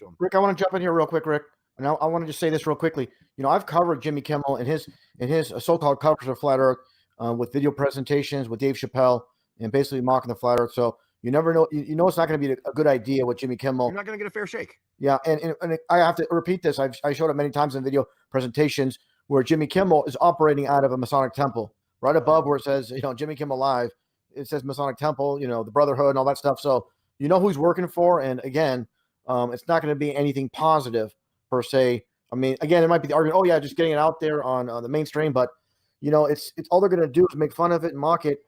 to him. Rick, I want to jump in here real quick, Rick. And I want to just say this real quickly. I've covered Jimmy Kimmel and his so-called coverage of Flat Earth with video presentations with Dave Chappelle and basically mocking the Flat Earth. So you never know. You know it's not going to be a good idea with Jimmy Kimmel. You're not going to get a fair shake. Yeah, and I have to repeat this. I showed it many times in video presentations where Jimmy Kimmel is operating out of a Masonic temple. Right above where it says, Jimmy Kimmel Live, it says Masonic Temple, the Brotherhood and all that stuff. So you know who he's working for. And again, it's not going to be anything positive per se. I mean, again, it might be the argument, oh yeah, just getting it out there on the mainstream, but it's all they're going to do is make fun of it and mock it.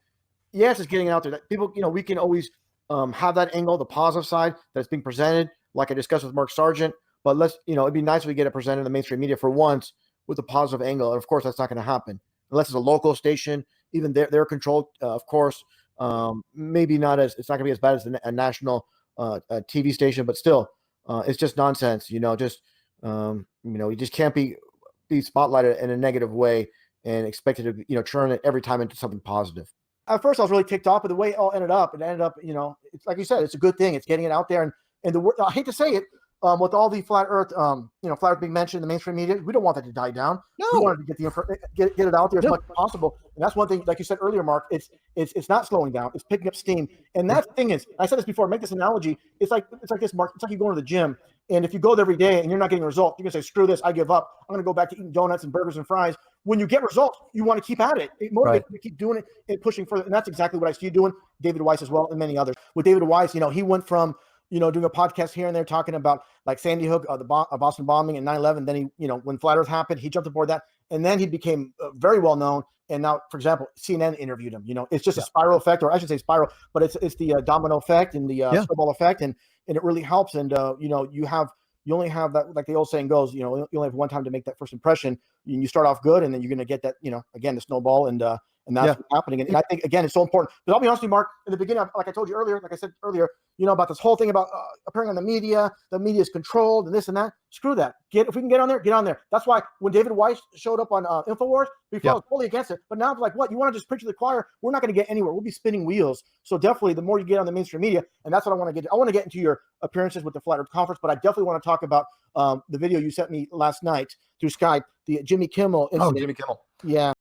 Yes, it's getting it out there. That people, we can always have that angle, the positive side that's being presented, like I discussed with Mark Sargent. But let's, it'd be nice if we get it presented in the mainstream media for once with a positive angle. And of course, that's not going to happen unless it's a local station. Even they're controlled, of course. Maybe not it's not going to be as bad as a national TV station, but still, it's just nonsense. You just can't be spotlighted in a negative way and expected to turn it every time into something positive. At first, I was really ticked off, but the way it all ended up, it's like you said, it's a good thing. It's getting it out there, and I hate to say it, with all the Flat Earth, Flat Earth being mentioned in the mainstream media, we don't want that to die down. No. We wanted to get it out there as much as possible, and that's one thing. Like you said earlier, Mark, it's not slowing down. It's picking up steam, and that thing is. I said this before. Make this analogy. It's like this, Mark. It's like you going to the gym, and if you go there every day and you're not getting results, you're gonna say, "Screw this! I give up. I'm gonna go back to eating donuts and burgers and fries." When you get results, you want to keep at it. It motivates you to keep doing it and pushing further, and that's exactly what I see you doing. David Weiss as well, and many others. With David Weiss, he went from doing a podcast here and there talking about like Sandy Hook, the Boston bombing and 9/11. Then he, when Flat Earth happened, he jumped aboard that, and then he became very well known. And now, for example, CNN interviewed him. It's just a spiral effect, or I should say spiral, but it's the domino effect and the snowball effect, and it really helps. And you only have that, like the old saying goes, you only have one time to make that first impression. You start off good, and then you're going to get that, again, the snowball, and that's what's happening. And I think, again, it's so important. But I'll be honest with you, Mark, in the beginning, like I said earlier, about this whole thing about appearing on the media is controlled and this and that. Screw that. If we can get on there, get on there. That's why when David Weiss showed up on InfoWars, before I was totally against it. But now it's like, what? You want to just preach to the choir? We're not going to get anywhere. We'll be spinning wheels. So definitely the more you get on the mainstream media, and that's what I want to get. I want to get into your appearances with the Flat Earth Conference, but I definitely want to talk about the video you sent me last night through Skype, the Jimmy Kimmel incident. Oh, Jimmy Kimmel. Yeah.